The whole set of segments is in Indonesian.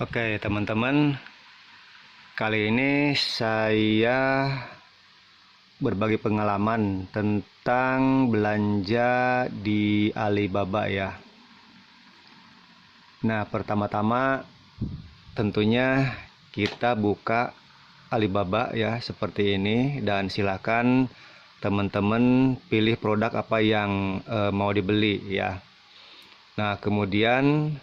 Oke, teman-teman, kali ini saya berbagi pengalaman tentang belanja di Alibaba ya. Nah, pertama-tama tentunya kita buka Alibaba ya seperti ini, dan silakan teman-teman pilih produk apa yang mau dibeli ya. Nah, kemudian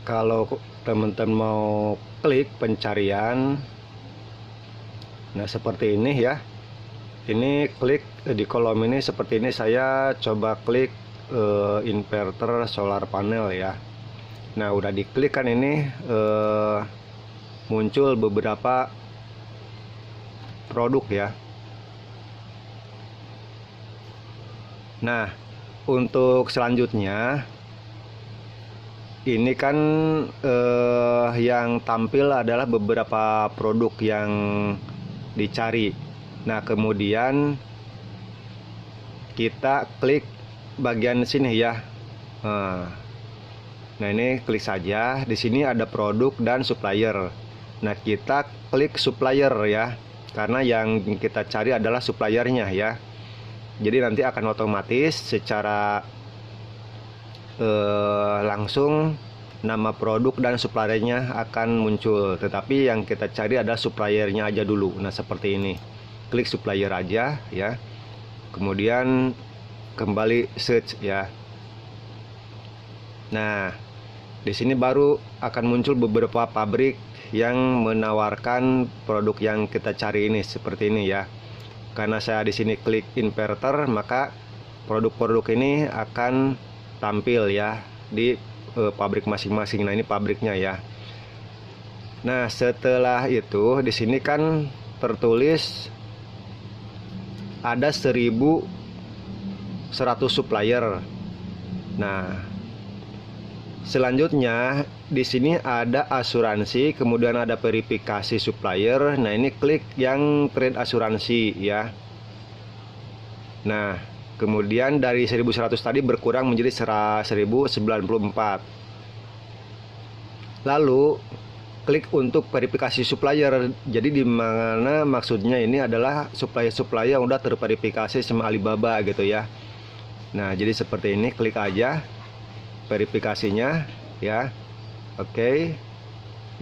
kalau teman-teman mau klik pencarian, nah seperti ini ya. Ini klik di kolom ini seperti ini, saya coba klik inverter solar panel ya. Nah, udah diklik kan ini muncul beberapa produk ya. Nah, untuk selanjutnya ini kan yang tampil adalah beberapa produk yang dicari. Nah, kemudian kita klik bagian sini ya. Nah, ini klik saja. Di sini ada produk dan supplier. Nah, kita klik supplier ya, karena yang kita cari adalah suppliernya ya. Jadi nanti akan otomatis secara langsung nama produk dan suppliernya akan muncul, tetapi yang kita cari adalah suppliernya aja dulu. Nah, seperti ini, klik supplier aja ya, kemudian kembali search ya. Nah, di sini baru akan muncul beberapa pabrik yang menawarkan produk yang kita cari ini seperti ini ya. Karena saya di sini klik inverter, maka produk-produk ini akan tampil ya di pabrik masing-masing. Nah, ini pabriknya ya. Nah, setelah itu di sini kan tertulis ada 1.100 supplier. Nah, selanjutnya di sini ada asuransi, kemudian ada verifikasi supplier. Nah, ini klik yang trade asuransi ya. Nah, kemudian dari 1.100 tadi berkurang menjadi 1.094. Lalu klik untuk verifikasi supplier. Jadi di mana maksudnya ini adalah supplier yang udah terverifikasi sama Alibaba gitu ya. Nah, jadi seperti ini, klik aja verifikasinya ya. Oke.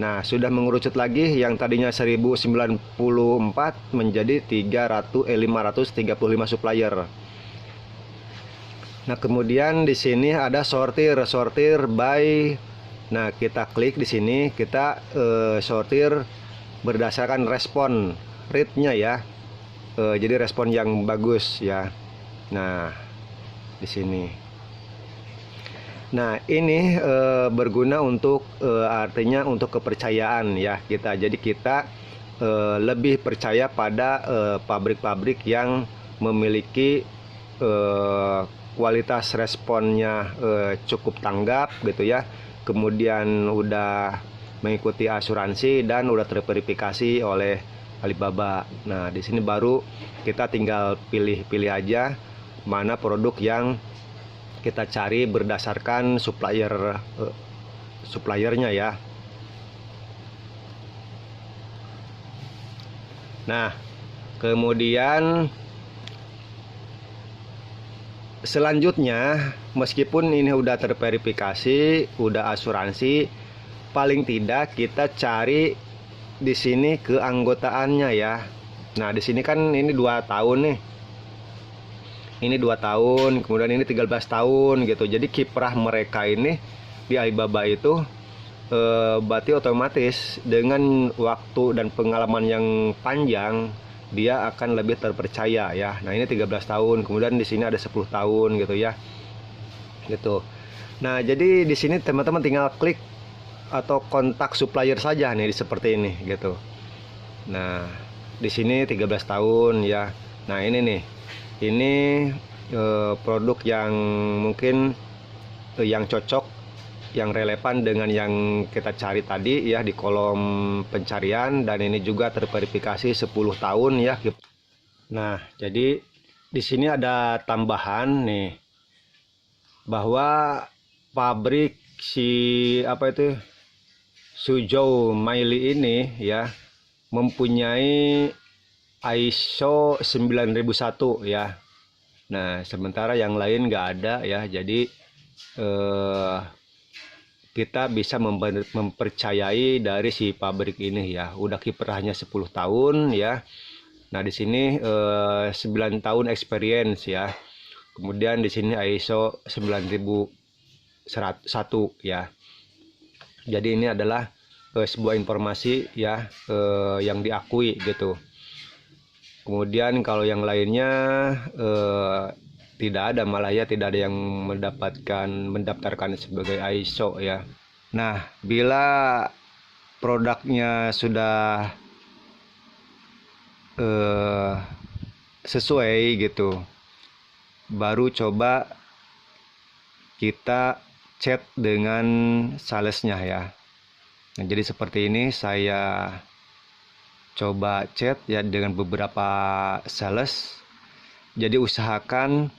Nah, sudah mengerucut lagi, yang tadinya 1.094 menjadi 535 supplier. Nah, kemudian di sini ada sortir by. Nah, kita klik di sini, kita sortir berdasarkan respon rate-nya ya. Jadi respon yang bagus ya. Nah, di sini. Nah, ini berguna untuk artinya untuk kepercayaan ya kita. Jadi kita lebih percaya pada pabrik-pabrik yang memiliki kualitas responnya cukup tanggap gitu ya. Kemudian udah mengikuti asuransi dan udah terverifikasi oleh Alibaba. Nah, di sini baru kita tinggal pilih-pilih aja mana produk yang kita cari berdasarkan suppliernya ya. Nah, kemudian selanjutnya, meskipun ini udah terverifikasi, udah asuransi, paling tidak kita cari di sini keanggotaannya ya. Nah, di sini kan ini 2 tahun nih. Ini 2 tahun, kemudian ini 13 tahun gitu. Jadi kiprah mereka ini di Alibaba itu berarti otomatis dengan waktu dan pengalaman yang panjang dia akan lebih terpercaya ya. Nah, ini 13 tahun, kemudian di sini ada 10 tahun gitu ya. Gitu. Nah, jadi di sini teman-teman tinggal klik atau kontak supplier saja nih seperti ini gitu. Nah, di sini 13 tahun ya. Nah, ini nih. Ini produk yang mungkin yang cocok, yang relevan dengan yang kita cari tadi ya di kolom pencarian, dan ini juga terverifikasi 10 tahun ya. Nah, jadi di sini ada tambahan nih. bahwa pabrik si apa itu Suzhou Maili ini ya mempunyai ISO 9001 ya. Nah, sementara yang lain nggak ada ya. Jadi kita bisa mempercayai dari si pabrik ini ya. Udah kiprahnya 10 tahun ya. Nah, di sini 9 tahun experience ya. Kemudian di sini ISO 9001 ya. Jadi ini adalah sebuah informasi ya yang diakui gitu. Kemudian kalau yang lainnya tidak ada, malah ya tidak ada yang mendaftarkan sebagai ISO ya. Nah, bila produknya sudah sesuai gitu, baru coba kita chat dengan salesnya ya. Nah, jadi seperti ini saya coba chat ya dengan beberapa sales. Jadi usahakan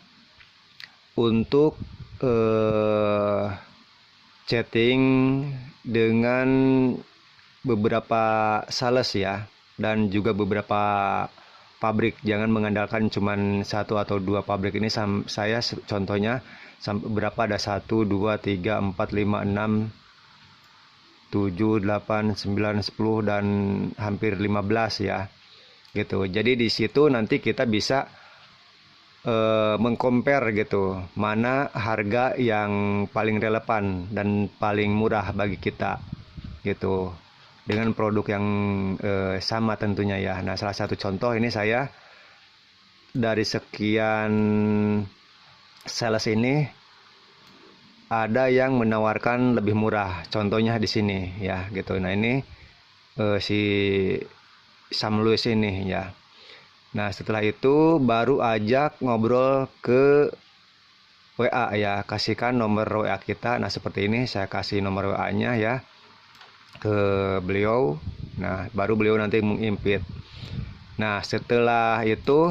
untuk chatting dengan beberapa sales ya, dan juga beberapa pabrik. Jangan mengandalkan cuman satu atau dua pabrik ini. Saya contohnya berapa, ada 1, 2, 3, 4, 5, 6, 7, 8, 9, 10 dan hampir 15 ya. Gitu. Jadi di situ nanti kita bisa mengcompare gitu, mana harga yang paling relevan dan paling murah bagi kita gitu, dengan produk yang sama tentunya ya. Nah, salah satu contoh ini saya dari sekian sales ini ada yang menawarkan lebih murah, contohnya di sini ya gitu. Nah, ini si Sam Louis ini ya. Nah, setelah itu baru ajak ngobrol ke WA ya, kasihkan nomor WA kita. Nah, seperti ini saya kasih nomor WA-nya ya ke beliau. Nah, baru beliau nanti mengimpit. Nah, setelah itu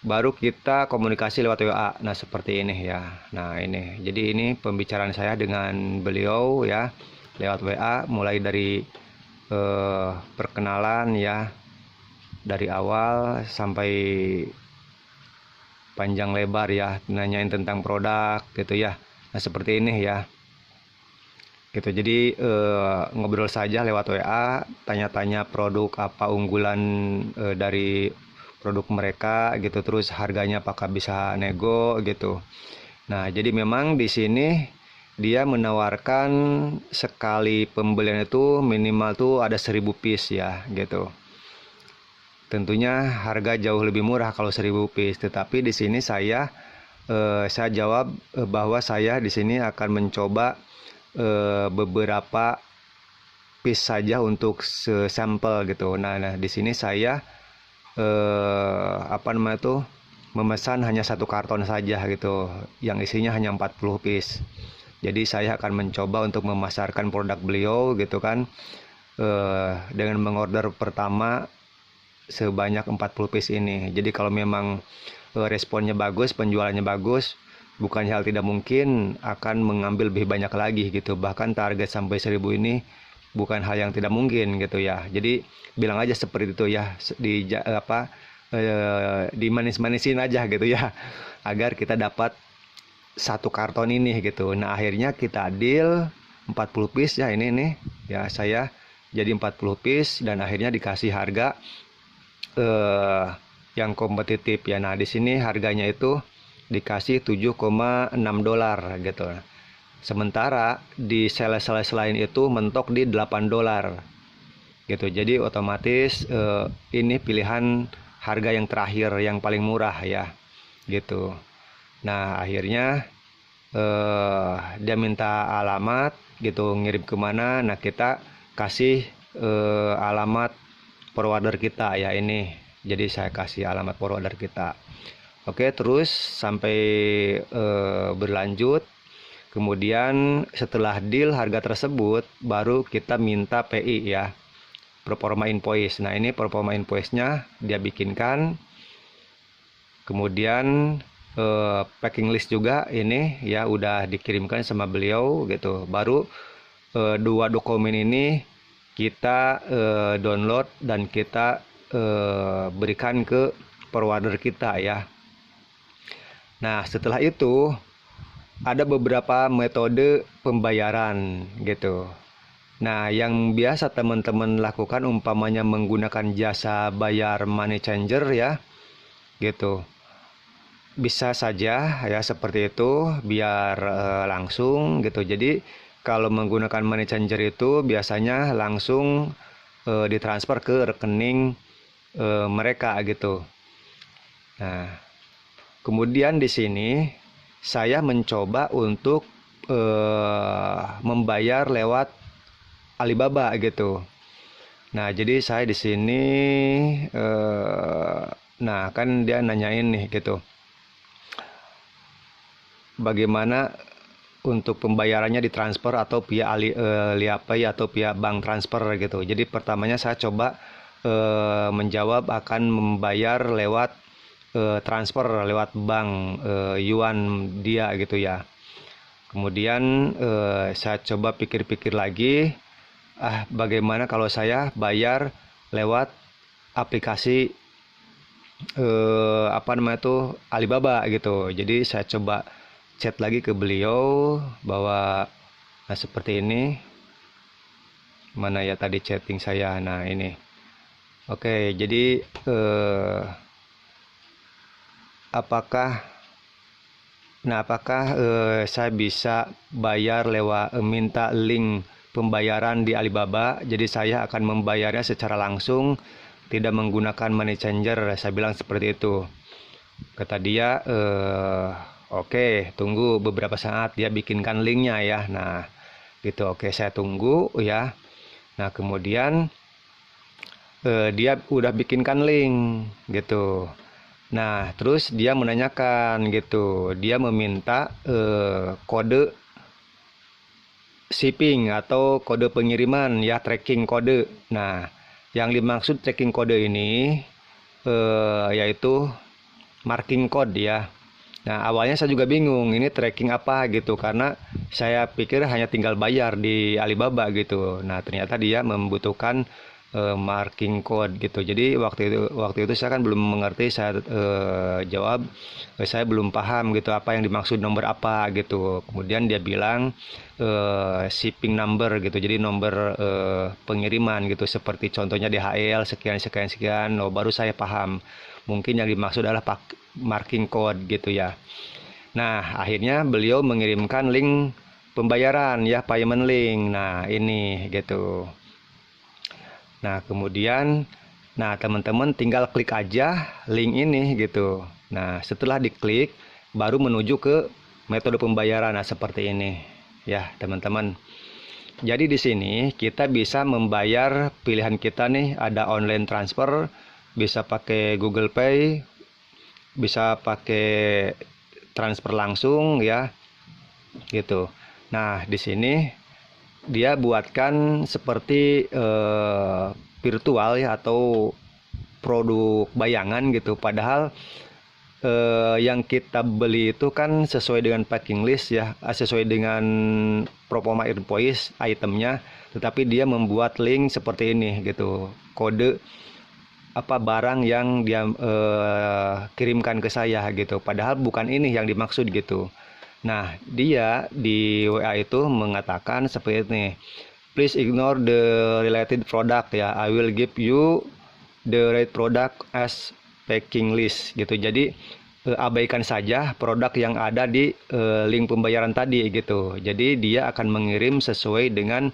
baru kita komunikasi lewat WA. Nah, seperti ini ya. Nah, ini. Jadi ini pembicaraan saya dengan beliau ya lewat WA, mulai dari perkenalan ya, dari awal sampai panjang lebar ya, nanyain tentang produk gitu ya. Nah, seperti ini ya gitu. Jadi ngobrol saja lewat WA, tanya-tanya produk apa unggulan dari produk mereka gitu, terus harganya apakah bisa nego gitu. Nah, jadi memang di sini dia menawarkan sekali pembelian itu minimal tuh ada 1000 piece ya gitu. Tentunya harga jauh lebih murah kalau 1000 piece, tetapi di sini saya jawab bahwa saya di sini akan mencoba beberapa piece saja untuk sampel gitu. Nah, di sini saya memesan hanya 1 karton saja gitu, yang isinya hanya 40 piece. Jadi saya akan mencoba untuk memasarkan produk beliau gitu kan, dengan mengorder pertama sebanyak 40 piece ini. Jadi kalau memang responnya bagus, penjualannya bagus, bukan hal tidak mungkin akan mengambil lebih banyak lagi gitu. Bahkan target sampai 1000 ini bukan hal yang tidak mungkin gitu ya. Jadi bilang aja seperti itu ya, dimanis-manisin aja gitu ya, agar kita dapat 1 karton ini gitu. Nah, akhirnya kita deal 40 piece ya, ini nih ya, saya jadi 40 piece dan akhirnya dikasih harga yang kompetitif ya. Nah, di sini harganya itu dikasih 7,6 dolar gitu. Sementara di sales-sales lain itu mentok di 8 dolar gitu. Jadi otomatis ini pilihan harga yang terakhir, yang paling murah ya gitu. Nah, akhirnya dia minta alamat gitu, ngirim kemana. Nah, kita kasih alamat forwarder kita ya, ini. Jadi saya kasih alamat forwarder kita. Oke, terus sampai berlanjut. Kemudian setelah deal harga tersebut, baru kita minta PI ya, performa invoice. Nah, ini performa invoice-nya dia bikinkan. Kemudian packing list juga ini ya udah dikirimkan sama beliau gitu. Baru dua dokumen ini kita download dan kita berikan ke forwarder kita ya. Nah, setelah itu ada beberapa metode pembayaran gitu. Nah, yang biasa teman-teman lakukan umpamanya menggunakan jasa bayar money changer ya, gitu. Bisa saja ya seperti itu biar langsung gitu. Jadi kalau menggunakan money changer itu biasanya langsung ditransfer ke rekening mereka gitu. Nah, kemudian di sini saya mencoba untuk membayar lewat Alibaba gitu. Nah, jadi saya di sini nah kan dia nanyain nih gitu. Bagaimana untuk pembayarannya ditransfer atau via Alipay atau via bank transfer gitu. Jadi pertamanya saya coba menjawab akan membayar lewat transfer lewat bank Yuan dia gitu ya. Kemudian saya coba pikir-pikir lagi, bagaimana kalau saya bayar lewat aplikasi apa namanya itu Alibaba gitu. Jadi saya coba chat lagi ke beliau bahwa seperti ini. Mana ya tadi chatting saya. Nah, ini. Oke, jadi apakah saya bisa bayar lewat minta link pembayaran di Alibaba. Jadi saya akan membayarnya secara langsung, tidak menggunakan money changer. Saya bilang seperti itu. Kata dia, oke, tunggu beberapa saat dia bikinkan linknya ya. Nah, gitu. Oke, saya tunggu ya. Nah, kemudian dia udah bikinkan link gitu. Nah, terus dia menanyakan gitu. Dia meminta kode shipping atau kode pengiriman ya, tracking kode. Nah, yang dimaksud tracking kode ini yaitu marking code ya. Nah, awalnya saya juga bingung ini tracking apa gitu karena saya pikir hanya tinggal bayar di Alibaba gitu. Nah, ternyata dia membutuhkan marking code gitu. Jadi waktu itu saya kan belum mengerti. Saya jawab saya belum paham gitu apa yang dimaksud nomor apa gitu. Kemudian dia bilang shipping number gitu. Jadi nomor pengiriman gitu, seperti contohnya DHL sekian sekian sekian. Oh, baru saya paham. Mungkin yang dimaksud adalah marking code gitu ya. Nah, akhirnya beliau mengirimkan link pembayaran ya, payment link. Nah, ini gitu. Nah, kemudian teman-teman tinggal klik aja link ini gitu. Nah, setelah diklik baru menuju ke metode pembayaran. Nah, seperti ini ya, teman-teman. Jadi di sini kita bisa membayar pilihan kita nih, ada online transfer, bisa pakai Google Pay, bisa pakai transfer langsung ya. Gitu. Nah, di sini dia buatkan seperti virtual ya atau produk bayangan gitu. Padahal yang kita beli itu kan sesuai dengan packing list ya, sesuai dengan proforma invoice itemnya, tetapi dia membuat link seperti ini gitu, kode apa barang yang dia kirimkan ke saya gitu. Padahal bukan ini yang dimaksud gitu. Nah, dia di WA itu mengatakan seperti ini. Please ignore the related product ya. I will give you the right product as packing list gitu. Jadi abaikan saja produk yang ada di link pembayaran tadi gitu. Jadi dia akan mengirim sesuai dengan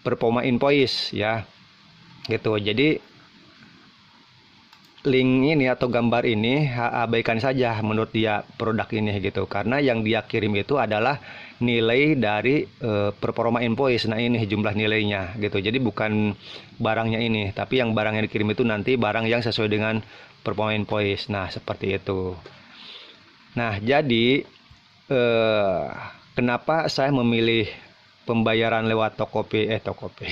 performa invoice ya. Gitu. Jadi link ini atau gambar ini abaikan saja menurut dia produk ini gitu, karena yang dia kirim itu adalah nilai dari performa invoice. Nah, ini jumlah nilainya gitu. Jadi bukan barangnya ini, tapi yang barang yang dikirim itu nanti barang yang sesuai dengan performa invoice. Nah, seperti itu. Nah, jadi kenapa saya memilih pembayaran lewat Tokopedia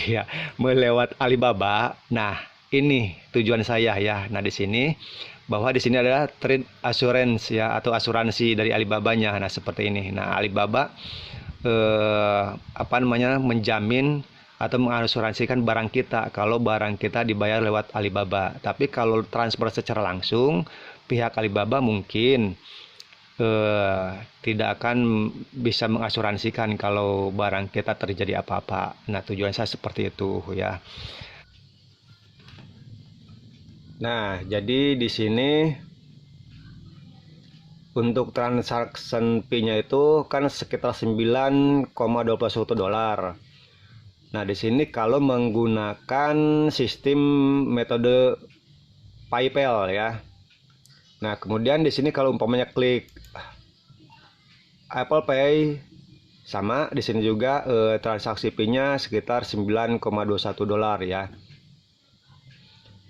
ya, lewat Alibaba. Nah, ini tujuan saya ya. Nah, di sini bahwa di sini adalah trade assurance ya, atau asuransi dari Alibabanya. Nah, seperti ini. Nah, Alibaba menjamin atau mengasuransikan barang kita kalau barang kita dibayar lewat Alibaba. Tapi kalau transfer secara langsung, pihak Alibaba mungkin tidak akan bisa mengasuransikan kalau barang kita terjadi apa-apa. Nah, tujuan saya seperti itu ya. Nah, jadi di sini untuk transaction fee-nya itu kan sekitar 9,21 dolar. Nah, di sini kalau menggunakan sistem metode PayPal ya. Nah, kemudian di sini kalau umpamanya klik Apple Pay, sama di sini juga transaksi fee-nya sekitar 9,21 dolar ya.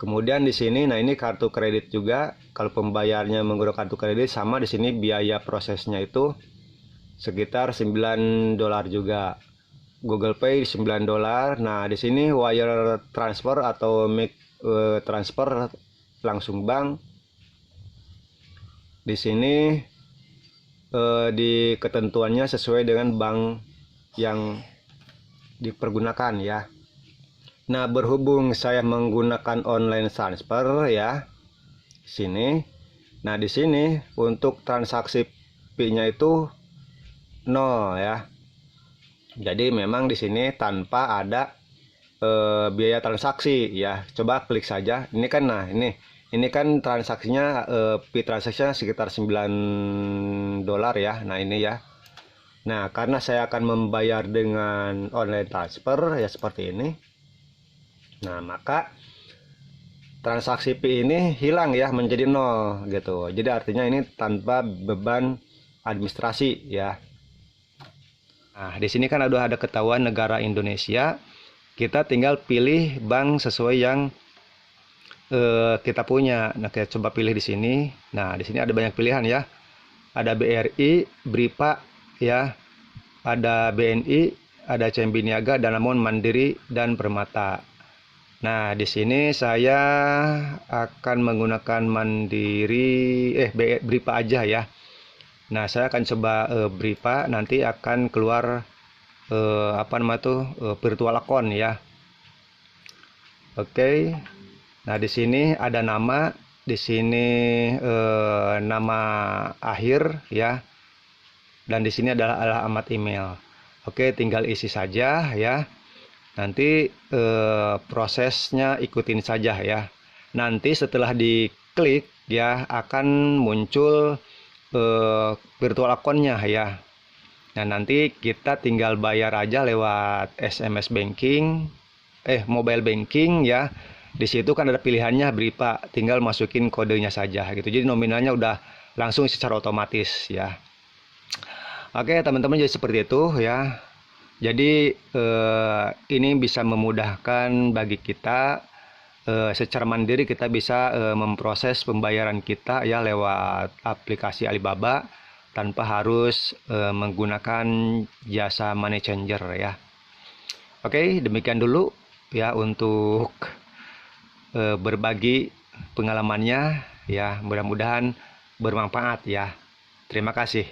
Kemudian di sini, nah ini kartu kredit juga. Kalau pembayarnya menggunakan kartu kredit, sama di sini biaya prosesnya itu sekitar 9 dolar juga. Google Pay 9 dolar. Nah, di sini wire transfer atau make transfer langsung bank. Di sini di ketentuannya sesuai dengan bank yang dipergunakan ya. Nah, berhubung saya menggunakan online transfer ya, sini. Nah, di sini untuk transaksi fee-nya itu 0 ya. Jadi memang di sini tanpa ada biaya transaksi ya. Coba klik saja. Ini kan, nah ini kan transaksinya fee transaksinya sekitar 9 dolar ya. Nah, ini ya. Nah, karena saya akan membayar dengan online transfer ya seperti ini. Nah, maka transaksi fee ini hilang ya, menjadi 0 gitu. Jadi artinya ini tanpa beban administrasi ya. Nah, di sini kan udah ada ketahuan negara Indonesia. Kita tinggal pilih bank sesuai yang kita punya. Nah, kita coba pilih di sini. Nah, di sini ada banyak pilihan ya. Ada BRI, BRIPA ya. Ada BNI, ada CIMB Niaga, Danamon, Mandiri, dan Permata. Nah, di sini saya akan menggunakan Mandiri, BRIPA aja ya. Nah, saya akan coba BRIPA, nanti akan keluar virtual account ya. Oke. Nah, di sini ada nama, di sini nama akhir ya. Dan di sini adalah alamat email. Oke, tinggal isi saja ya. Nanti prosesnya ikutin saja ya. Nanti setelah diklik ya akan muncul virtual account-nya ya. Nah, nanti kita tinggal bayar aja lewat SMS banking, mobile banking ya. Di situ kan ada pilihannya BRIPA, tinggal masukin kodenya saja gitu. Jadi nominalnya udah langsung secara otomatis ya. Oke, teman-teman, jadi seperti itu ya. Jadi ini bisa memudahkan bagi kita secara mandiri, kita bisa memproses pembayaran kita ya lewat aplikasi Alibaba tanpa harus menggunakan jasa money changer ya. Oke, demikian dulu ya untuk berbagi pengalamannya ya. Mudah-mudahan bermanfaat ya. Terima kasih.